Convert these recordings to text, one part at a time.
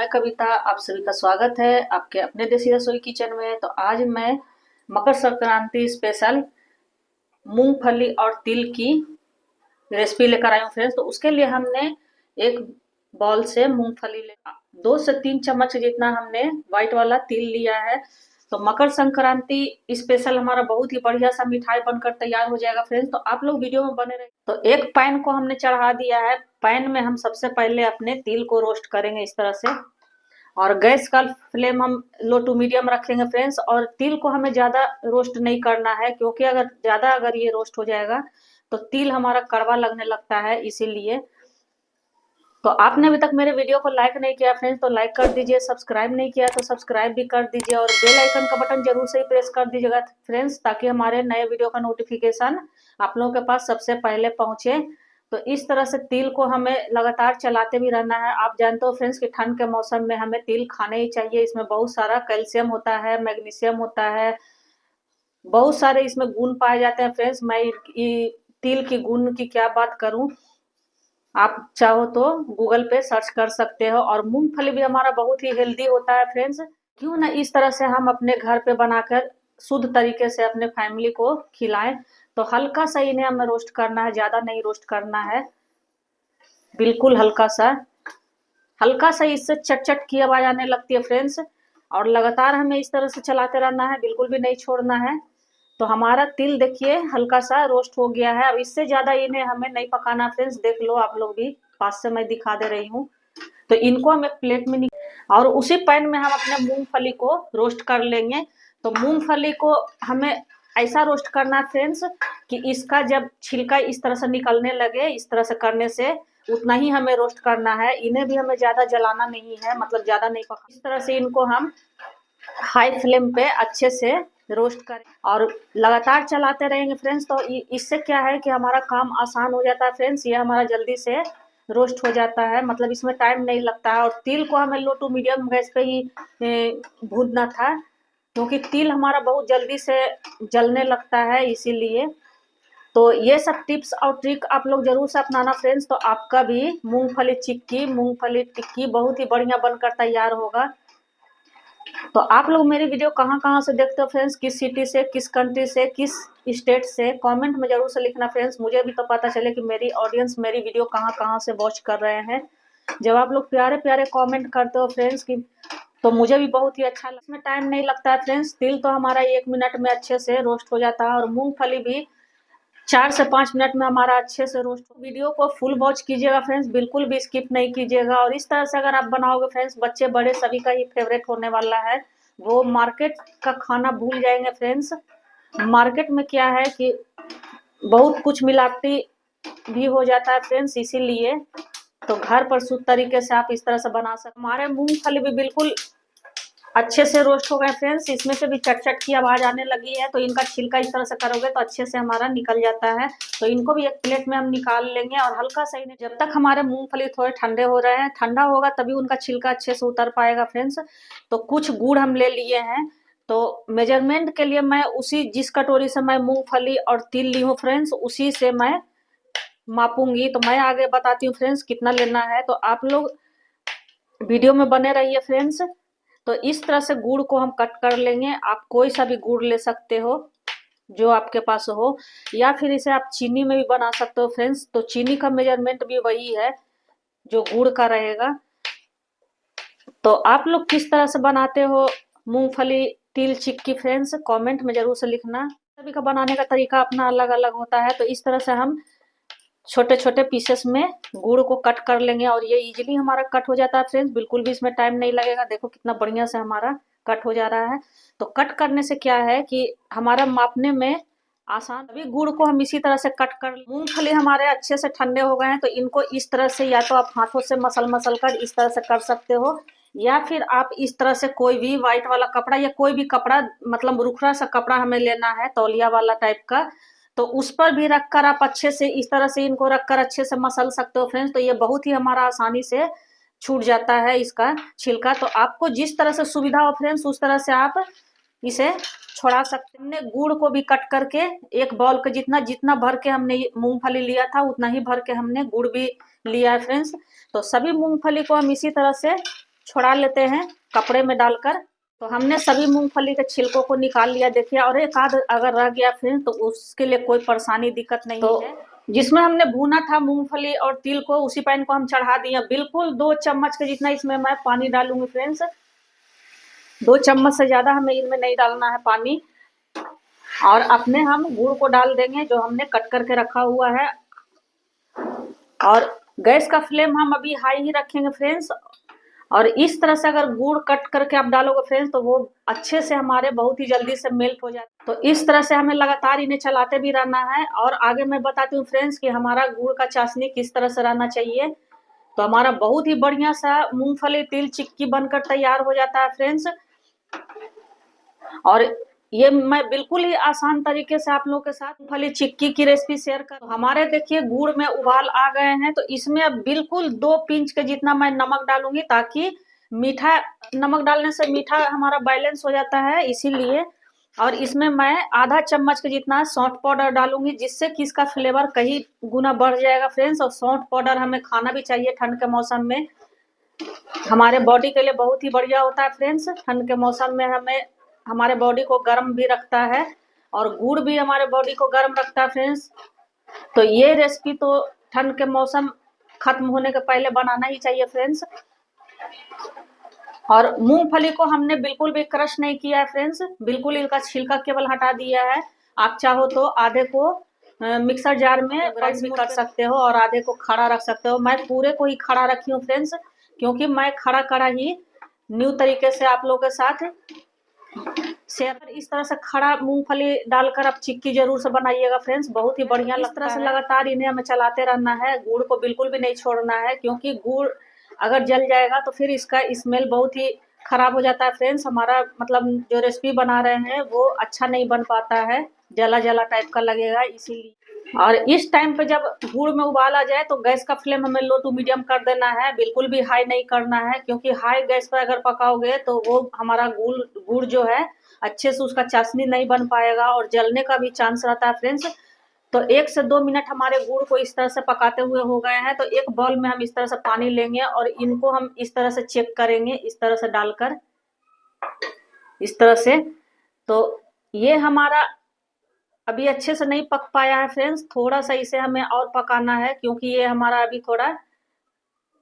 कविता, आप सभी का स्वागत है आपके अपने देसी रसोई किचन में। तो आज मैं मकर संक्रांति स्पेशल मूंगफली और तिल की रेसिपी लेकर आई हूँ फ्रेंड्स। तो उसके लिए हमने एक बॉल से मूंगफली 2 से 3 चम्मच जितना हमने व्हाइट वाला तिल लिया है। तो मकर संक्रांति स्पेशल हमारा बहुत ही बढ़िया सा मिठाई बनकर तैयार हो जाएगा फ्रेंड्स। तो आप लोग वीडियो में बने रहे। तो एक पैन को हमने चढ़ा दिया है। पैन में हम सबसे पहले अपने तिल को रोस्ट करेंगे इस तरह से, और गैस का फ्लेम हम लो टू मीडियम रखेंगे फ्रेंड्स। और तिल को हमें ज़्यादा रोस्ट नहीं करना है, क्योंकि अगर ये रोस्ट हो जाएगा तो तिल हमारा कड़वा लगने लगता है, इसीलिए। तो आपने अभी तक मेरे वीडियो को लाइक नहीं किया फ्रेंड्स तो लाइक कर दीजिए, सब्सक्राइब नहीं किया तो सब्सक्राइब भी कर दीजिए, और बेल आइकन का बटन जरूर से ही प्रेस कर दीजिएगा फ्रेंड्स, ताकि हमारे नए वीडियो का नोटिफिकेशन आप लोगों के पास सबसे पहले पहुंचे। तो इस तरह से तिल को हमें लगातार चलाते भी रहना है। आप जानते हो फ्रेंड्स कि ठंड के मौसम में हमें तिल खाने ही चाहिए। इसमें बहुत सारा कैल्शियम होता है, मैग्नीशियम होता है, बहुत सारे इसमें गुण पाए जाते हैं फ्रेंड्स। मैं तिल की गुण की क्या बात करूं, आप चाहो तो गूगल पे सर्च कर सकते हो। और मूंगफली भी हमारा बहुत ही हेल्दी होता है फ्रेंड्स। क्यों ना इस तरह से हम अपने घर पे बनाकर शुद्ध तरीके से अपने फैमिली को खिलाएं। तो हल्का सा इन्हें हमें रोस्ट करना है, ज्यादा नहीं रोस्ट करना है, बिल्कुल हल्का सा इससे चट चट की आवाज आने लगती है फ्रेंड्स। और लगातार हमें इस तरह से चलाते रहना है, बिल्कुल भी नहीं छोड़ना है। तो हमारा तिल देखिए हल्का सा रोस्ट हो गया है। अब इससे ज्यादा इन्हें हमें नहीं पकाना फ्रेंड्स, देख लो आप लोग भी, पास से मैं दिखा दे रही हूँ। तो इनको हम एक प्लेट में और उसी पैन में हम अपने मूंगफली को रोस्ट कर लेंगे। तो मूंगफली को हमें ऐसा रोस्ट करना फ्रेंड्स कि इसका जब छिलका इस तरह से निकलने लगे, इस तरह से करने से उतना ही हमें रोस्ट करना है। इन्हें भी हमें ज्यादा जलाना नहीं है, मतलब ज्यादा नहीं पका। इस तरह से इनको हम हाई फ्लेम पे अच्छे से रोस्ट करें और लगातार चलाते रहेंगे फ्रेंड्स। तो इससे क्या है कि हमारा काम आसान हो जाता है फ्रेंड्स। ये हमारा जल्दी से रोस्ट हो जाता है, मतलब इसमें टाइम नहीं लगता है। और तिल को हमें लो टू मीडियम गैस पे ही भूनना था, क्योंकि तिल हमारा बहुत जल्दी से जलने लगता है, इसीलिए। तो ये सब टिप्स और ट्रिक आप लोग जरूर से अपनाना फ्रेंड्स। तो आपका भी मूंगफली टिक्की बहुत ही बढ़िया बनकर तैयार होगा। तो आप लोग मेरी वीडियो कहाँ कहाँ से देखते हो फ्रेंड्स, किस सिटी से, किस कंट्री से, किस स्टेट से, कमेंट में जरूर से लिखना फ्रेंड्स। मुझे भी तो पता चले कि मेरी ऑडियंस मेरी वीडियो कहाँ कहाँ से वॉच कर रहे हैं। जब आप लोग प्यारे प्यारे कमेंट करते हो फ्रेंड्स की, तो मुझे भी बहुत ही अच्छा लगता है। इसमें टाइम नहीं लगता है फ्रेंड्स। तिल तो हमारा 1 मिनट में अच्छे से रोस्ट हो जाता है, और मूंगफली भी 4 से 5 मिनट में हमारा अच्छे से रोस्ट। वीडियो को फुल वॉच कीजिएगा फ्रेंड्स, बिल्कुल भी स्किप नहीं कीजिएगा। और इस तरह से अगर आप बनाओगे फ्रेंड्स, बच्चे बड़े सभी का ही फेवरेट होने वाला है। वो मार्केट का खाना भूल जाएंगे फ्रेंड्स। मार्केट में क्या है कि बहुत कुछ मिलावटी भी हो जाता है फ्रेंड्स, इसीलिए। तो घर पर शुद्ध तरीके से आप इस तरह से बना सकते। हमारे मूंगफली भी बिल्कुल अच्छे से रोस्ट हो गए फ्रेंड्स। इसमें से भी चट चट की आवाज आने लगी है। तो इनका छिलका इस तरह से करोगे तो अच्छे से हमारा निकल जाता है। तो इनको भी एक प्लेट में हम निकाल लेंगे, और हल्का सा इन्हें जब तक हमारे मूंगफली थोड़े ठंडे हो रहे हैं, ठंडा होगा तभी उनका छिलका अच्छे से उतर पाएगा फ्रेंड्स। तो कुछ गुड़ हम ले लिए हैं। तो मेजरमेंट के लिए मैं जिस कटोरी से मैं मूंगफली और तिल ली हूँ फ्रेंड्स, उसी से मैं मापूंगी। तो मैं आगे बताती हूँ फ्रेंड्स कितना लेना है। तो आप लोग वीडियो में बने रहिए फ्रेंड्स। तो इस तरह से गुड़ को हम कट कर लेंगे। आप कोई सा भी गुड़ ले सकते हो जो आपके पास हो, या फिर इसे आप चीनी में भी बना सकते हो फ्रेंड्स। तो चीनी का मेजरमेंट भी वही है जो गुड़ का रहेगा। तो आप लोग किस तरह से बनाते हो मूंगफली तिल चिक्की फ्रेंड्स, कमेंट में जरूर से लिखना। सभी का बनाने का तरीका अपना अलग अलग होता है। तो इस तरह से हम छोटे छोटे पीसेस में गुड़ को कट कर लेंगे, और ये इजीली हमारा कट हो जाता है फ्रेंड्स, बिल्कुल भी इसमें टाइम नहीं लगेगा। देखो कितना बढ़िया से हमारा कट हो जा रहा है। तो कट करने से क्या है कि हमारा मापने में आसान। अभी गुड़ को हम इसी तरह से कट कर। मूंगफली हमारे अच्छे से ठंडे हो गए हैं। तो इनको इस तरह से या तो आप हाथों से मसल कर इस तरह से कर सकते हो, या फिर आप इस तरह से कोई भी व्हाइट वाला कपड़ा या कोई भी कपड़ा, मतलब रुखरा सा कपड़ा हमें लेना है, तौलिया वाला टाइप का। तो उस पर भी रखकर आप अच्छे से इस तरह से इनको रखकर अच्छे से मसल सकते हो फ्रेंड्स। तो ये बहुत ही हमारा आसानी से छूट जाता है इसका छिलका। तो आपको जिस तरह से सुविधा हो फ्रेंड्स, उस तरह से आप इसे छोड़ा सकते। हमने गुड़ को भी कट करके एक बाउल के जितना भर के हमने मूंगफली लिया था, उतना ही भर के हमने गुड़ भी लिया है फ्रेंड्स। तो सभी मूंगफली को हम इसी तरह से छुड़ा लेते हैं कपड़े में डालकर। तो हमने सभी मूंगफली के छिलकों को निकाल लिया देखिए, और एक आध अगर रह गया फिर तो उसके लिए कोई परेशानी दिक्कत नहीं तो है। जिसमें हमने भूना था मूंगफली और तिल को, उसी पैन को हम चढ़ा दिए। बिल्कुल 2 चम्मच के जितना इसमें मैं पानी डालूंगी फ्रेंड्स। 2 चम्मच से ज्यादा हमें इनमें नहीं डालना है पानी। और अपने हम गुड़ को डाल देंगे जो हमने कट करके रखा हुआ है। और गैस का फ्लेम हम अभी हाई ही रखेंगे फ्रेंड्स। और इस तरह से अगर गुड़ कट करके आप डालोगे फ्रेंड्स तो वो अच्छे से हमारे बहुत ही जल्दी से मेल्ट हो जाता है। तो इस तरह से हमें लगातार इन्हें चलाते भी रहना है। और आगे मैं बताती हूँ फ्रेंड्स कि हमारा गुड़ का चाशनी किस तरह से रहना चाहिए। तो हमारा बहुत ही बढ़िया सा मूंगफली तिल चिक्की बनकर तैयार हो जाता है फ्रेंड्स। और ये मैं बिल्कुल ही आसान तरीके से आप लोगों के साथ मूंगफली चिक्की की रेसिपी शेयर कर। हमारे देखिए गुड़ में उबाल आ गए हैं, तो इसमें अब बिल्कुल 2 पिंच के जितना मैं नमक डालूंगी, ताकि मीठा नमक डालने से मीठा हमारा बैलेंस हो जाता है, इसीलिए। और इसमें मैं आधा चम्मच के जितना सौंठ पाउडर डालूंगी, जिससे कि इसका फ्लेवर कहीं गुना बढ़ जाएगा फ्रेंड्स। और सौंठ पाउडर हमें खाना भी चाहिए ठंड के मौसम में, हमारे बॉडी के लिए बहुत ही बढ़िया होता है फ्रेंड्स। ठंड के मौसम में हमें हमारे बॉडी को गर्म भी रखता है, और गुड़ भी हमारे बॉडी को गर्म रखता है फ्रेंड्स। तो ये रेसिपी तो ठंड के मौसम खत्म होने के पहले बनाना ही चाहिए फ्रेंड्स। और मूंगफली को हमने बिल्कुल भी क्रश नहीं किया है फ्रेंड्स, बिल्कुल इनका छिलका केवल हटा दिया है। आप चाहो तो आधे को मिक्सर जार में ग्राइंड भी कर सकते हो और आधे को खड़ा रख सकते हो। मैं पूरे को ही खड़ा रखी हूँ फ्रेंड्स, क्योंकि मैं खड़ा ही न्यू तरीके से आप लोगों के साथ शेयर। इस तरह से खड़ा मूंगफली डालकर आप चिक्की जरूर से बनाइएगा फ्रेंड्स, बहुत ही बढ़िया लगता है। इस तरह से लगातार इन्हें हमें चलाते रहना है, गुड़ को बिल्कुल भी नहीं छोड़ना है, क्योंकि गुड़ अगर जल जाएगा तो फिर इसका स्मेल बहुत ही खराब हो जाता है फ्रेंड्स। हमारा मतलब जो रेसिपी बना रहे हैं वो अच्छा नहीं बन पाता है, जला जला टाइप का लगेगा, इसीलिए। और इस टाइम पे जब गुड़ में उबाल आ जाए तो गैस का फ्लेम हमें लो टू मीडियम कर देना है, बिल्कुल भी हाई नहीं करना है, क्योंकि हाई गैस पर अगर पकाओगे तो वो हमारा गुड़ जो है अच्छे से उसका चाशनी नहीं बन पाएगा और जलने का भी चांस रहता है फ्रेंड्स। तो 1 से 2 मिनट हमारे गुड़ को इस तरह से पकाते हुए हो गए हैं। तो एक बाउल में हम इस तरह से पानी लेंगे और इनको हम इस तरह से चेक करेंगे, इस तरह से डालकर, इस तरह से। तो ये हमारा अभी अच्छे से नहीं पक पाया है फ्रेंड्स, थोड़ा सा इसे हमें और पकाना है, क्योंकि ये हमारा अभी थोड़ा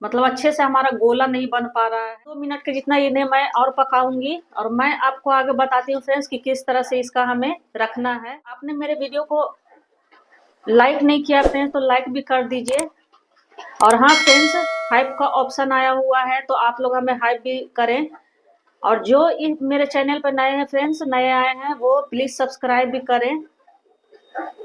मतलब अच्छे से हमारा गोला नहीं बन पा रहा है। 2 मिनट के जितना इन्हें मैं और पकाऊंगी, और मैं आपको आगे बताती हूँ फ्रेंड्स कि किस तरह से इसका हमें रखना है। आपने मेरे वीडियो को लाइक नहीं किया फ्रेंड्स तो लाइक भी कर दीजिए। और हाँ फ्रेंड्स, हाइप का ऑप्शन आया हुआ है, तो आप लोग हमें हाइप भी करें। और जो मेरे चैनल पर नए हैं फ्रेंड्स, नए आए हैं, वो प्लीज सब्सक्राइब भी करें।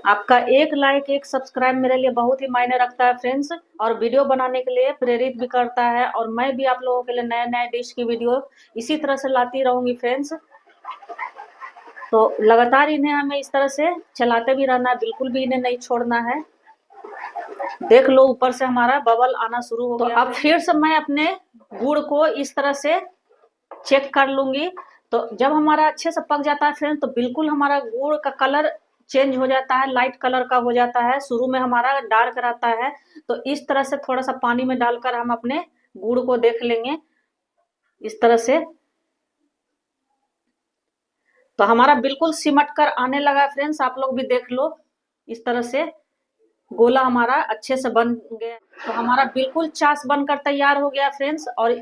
आपका एक लाइक एक सब्सक्राइब मेरे लिए बहुत ही मायने रखता है फ्रेंड्स, और वीडियो बनाने के लिए प्रेरित भी करता है। और मैं भी आप लोगों के लिए नए नए डिश की वीडियो इसी तरह से लाती रहूंगी फ्रेंड्स। तो लगातार इन्हें हमें इस तरह से चलाते भी रहना है, बिल्कुल भी इन्हें नहीं छोड़ना है। देख लो ऊपर से हमारा बबल आना शुरू हो गया। तो अब फिर से मैं अपने गुड़ को इस तरह से चेक कर लूंगी। तो जब हमारा अच्छे से पक जाता है फ्रेंड्स तो बिल्कुल हमारा गुड़ का कलर चेंज हो जाता है, लाइट कलर का हो जाता है। शुरू में हमारा डार्क रहता है, तो इस तरह से थोड़ा सा पानी में डालकर हम अपने गुड़ को देख लेंगे, इस तरह से। तो हमारा बिल्कुल सिमट कर आने लगा फ्रेंड्स, आप लोग भी देख लो, इस तरह से गोला हमारा अच्छे से बन गया। तो हमारा बिल्कुल चाश बनकर तैयार हो गया फ्रेंड्स। और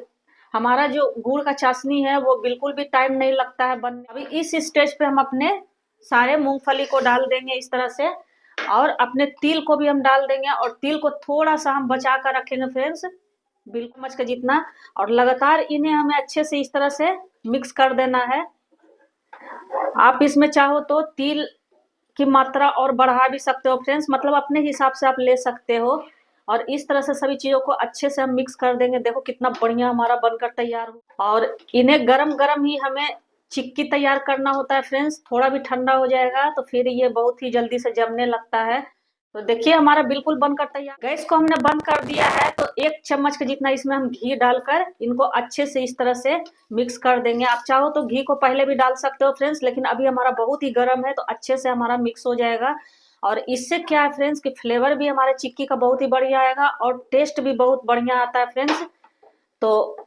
हमारा जो गुड़ का चाशनी है वो बिल्कुल भी टाइम नहीं लगता है बनने। अभी इस स्टेज पे हम अपने सारे मूंगफली को डाल देंगे इस तरह से, और अपने तिल को भी हम डाल देंगे। और तिल को थोड़ा सा हम बचा कर रखेंगे फ्रेंड्स, बिल्कुल चम्मच का जितना। और लगातार इन्हें हमें अच्छे से इस तरह से मिक्स कर देना है। आप इसमें चाहो तो तिल की मात्रा और बढ़ा भी सकते हो फ्रेंड्स, मतलब अपने हिसाब से आप ले सकते हो। और इस तरह से सभी चीज़ों को अच्छे से हम मिक्स कर देंगे। देखो कितना बढ़िया हमारा बनकर तैयार हो। और इन्हें गरम गरम ही हमें चिक्की तैयार करना होता है फ्रेंड्स, थोड़ा भी ठंडा हो जाएगा तो फिर ये बहुत ही जल्दी से जमने लगता है। तो देखिए हमारा बिल्कुल बनकर तैयार। गैस को हमने बंद कर दिया है, तो 1 चम्मच के जितना इसमें हम घी डालकर इनको अच्छे से इस तरह से मिक्स कर देंगे। आप चाहो तो घी को पहले भी डाल सकते हो फ्रेंड्स, लेकिन अभी हमारा बहुत ही गर्म है तो अच्छे से हमारा मिक्स हो जाएगा। और इससे क्या है फ्रेंड्स कि फ्लेवर भी हमारे चिक्की का बहुत ही बढ़िया आएगा और टेस्ट भी बहुत बढ़िया आता है फ्रेंड्स। तो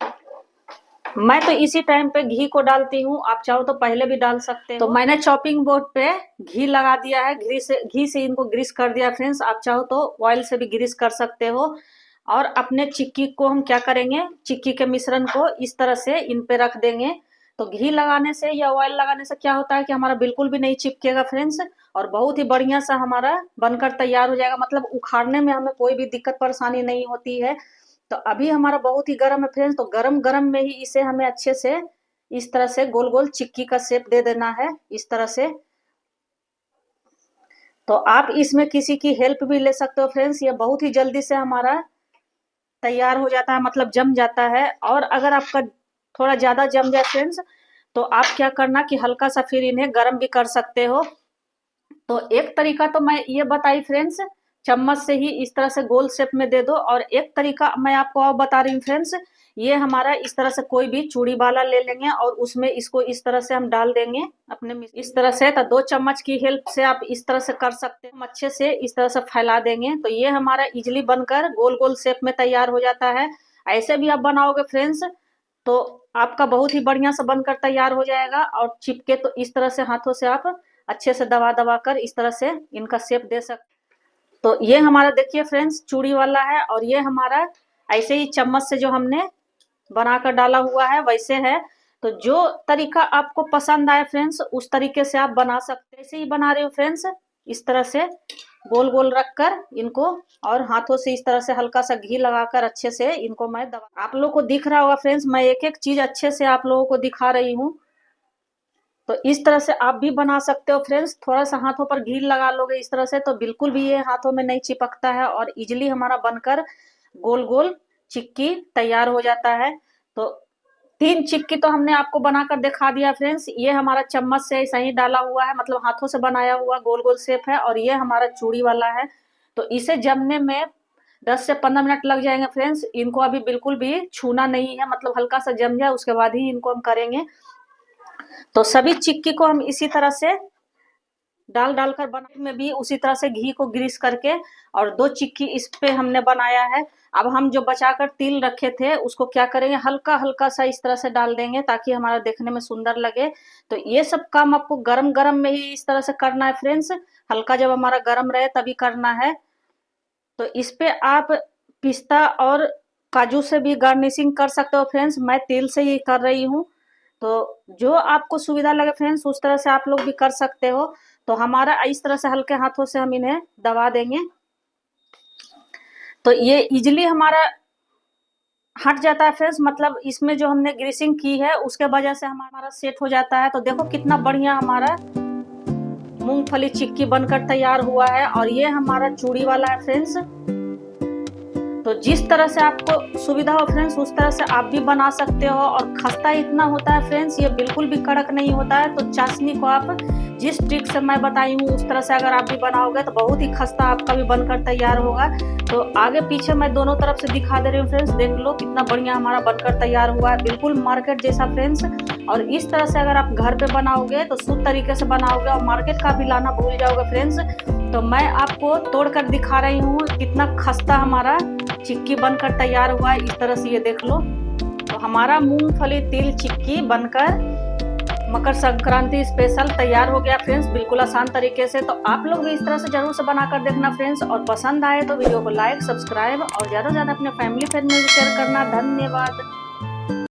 मैं तो इसी टाइम पे घी को डालती हूँ, आप चाहो तो पहले भी डाल सकते हो। तो मैंने चॉपिंग बोर्ड पे घी लगा दिया है, घी से इनको ग्रीस कर दिया फ्रेंड्स। आप चाहो तो ऑयल से भी ग्रीस कर सकते हो। और अपने चिक्की को हम क्या करेंगे, चिक्की के मिश्रण को इस तरह से इन पे रख देंगे। तो घी लगाने से या ऑयल लगाने से क्या होता है कि हमारा बिल्कुल भी नहीं चिपकेगा फ्रेंड्स, और बहुत ही बढ़िया सा हमारा बनकर तैयार हो जाएगा। मतलब उखाड़ने में हमें कोई भी दिक्कत परेशानी नहीं होती है। तो अभी हमारा बहुत ही गर्म है फ्रेंड्स, तो गरम गरम में ही इसे हमें अच्छे से इस तरह से गोल गोल चिक्की का शेप दे देना है, इस तरह से। तो आप इसमें किसी की हेल्प भी ले सकते हो फ्रेंड्स, ये बहुत ही जल्दी से हमारा तैयार हो जाता है, मतलब जम जाता है। और अगर आपका थोड़ा ज्यादा जम जाए फ्रेंड्स, तो आप क्या करना कि हल्का सा फिर इन्हें गर्म भी कर सकते हो। तो एक तरीका तो मैं ये बताई फ्रेंड्स, चम्मच से ही इस तरह से गोल शेप में दे दो। और एक तरीका मैं आपको और बता रही हूँ फ्रेंड्स, ये हमारा इस तरह से कोई भी चूड़ी वाला ले लेंगे और उसमें इसको इस तरह से हम डाल देंगे अपने इस तरह से। तो 2 चम्मच की हेल्प से आप इस तरह से कर सकते हैं। हम अच्छे से इस तरह से फैला देंगे तो ये हमारा इजली बनकर गोल गोल शेप में तैयार हो जाता है। ऐसे भी आप बनाओगे फ्रेंड्स तो आपका बहुत ही बढ़िया से बनकर तैयार हो जाएगा। और चिपके तो इस तरह से हाथों से आप अच्छे से दबा दबा कर इस तरह से इनका शेप दे सकते। तो ये हमारा देखिए फ्रेंड्स चूड़ी वाला है, और ये हमारा ऐसे ही चम्मच से जो हमने बनाकर डाला हुआ है वैसे है। तो जो तरीका आपको पसंद आए फ्रेंड्स उस तरीके से आप बना सकते हैं। ऐसे ही बना रहे हो फ्रेंड्स, इस तरह से गोल गोल रखकर इनको, और हाथों से इस तरह से हल्का सा घी लगाकर अच्छे से इनको मैं दबा। आप लोग को दिख रहा होगा फ्रेंड्स, मैं एक एक चीज अच्छे से आप लोगों को दिखा रही हूँ। तो इस तरह से आप भी बना सकते हो फ्रेंड्स। थोड़ा सा हाथों पर घी लगा लोगे इस तरह से तो बिल्कुल भी ये हाथों में नहीं चिपकता है, और इजीली हमारा बनकर गोल गोल चिक्की तैयार हो जाता है। तो 3 चिक्की तो हमने आपको बनाकर दिखा दिया फ्रेंड्स। ये हमारा चम्मच से ऐसा ही डाला हुआ है, मतलब हाथों से बनाया हुआ गोल गोल शेप है, और ये हमारा चूड़ी वाला है। तो इसे जमने में 10 से 15 मिनट लग जाएंगे फ्रेंड्स। इनको अभी बिल्कुल भी छूना नहीं है, मतलब हल्का सा जम जाए उसके बाद ही इनको हम करेंगे। तो सभी चिक्की को हम इसी तरह से डाल डालकर बनाने में भी उसी तरह से घी को ग्रीस करके, और 2 चिक्की इस पे हमने बनाया है। अब हम जो बचाकर तिल रखे थे उसको क्या करेंगे, हल्का हल्का सा इस तरह से डाल देंगे ताकि हमारा देखने में सुंदर लगे। तो ये सब काम आपको गरम गरम में ही इस तरह से करना है फ्रेंड्स, हल्का जब हमारा गरम रहे तभी करना है। तो इस पे आप पिस्ता और काजू से भी गार्निशिंग कर सकते हो फ्रेंड्स, मैं तिल से ही कर रही हूँ। तो जो आपको सुविधा लगे फ्रेंड्स उस तरह से आप लोग भी कर सकते हो। तो हमारा इस तरह से हल्के हाथों से हम इन्हें दबा देंगे तो ये इजीली हमारा हट जाता है फ्रेंड्स, मतलब इसमें जो हमने ग्रीसिंग की है उसके वजह से हमारा सेट हो जाता है। तो देखो कितना बढ़िया हमारा मूंगफली चिक्की बनकर तैयार हुआ है, और ये हमारा चूड़ी वाला है फ्रेंड्स। तो जिस तरह से आपको सुविधा हो फ्रेंड्स उस तरह से आप भी बना सकते हो। और खस्ता इतना होता है फ्रेंड्स, ये बिल्कुल भी कड़क नहीं होता है। तो चाशनी को आप जिस ट्रिक से मैं बताई हूँ उस तरह से अगर आप भी बनाओगे तो बहुत ही खस्ता आपका भी बनकर तैयार होगा। तो आगे पीछे मैं दोनों तरफ से दिखा दे रही हूँ फ्रेंड्स, देख लो कितना बढ़िया हमारा बनकर तैयार हुआ है, बिल्कुल मार्केट जैसा फ्रेंड्स। और इस तरह से अगर आप घर पे बनाओगे तो शुद्ध तरीके से बनाओगे, और मार्केट का भी लाना भूल जाओगे फ्रेंड्स। तो मैं आपको तोड़कर दिखा रही हूँ कितना खस्ता हमारा चिक्की बनकर तैयार हुआ है, इस तरह से ये देख लो। तो हमारा मूंगफली तिल चिक्की बनकर मकर संक्रांति स्पेशल तैयार हो गया फ्रेंड्स, बिल्कुल आसान तरीके से। तो आप लोग भी इस तरह से जरूर से बनाकर देखना फ्रेंड्स, और पसंद आए तो वीडियो को लाइक सब्सक्राइब और ज़्यादा से ज़्यादा अपने फैमिली फ्रेंड में शेयर करना। धन्यवाद।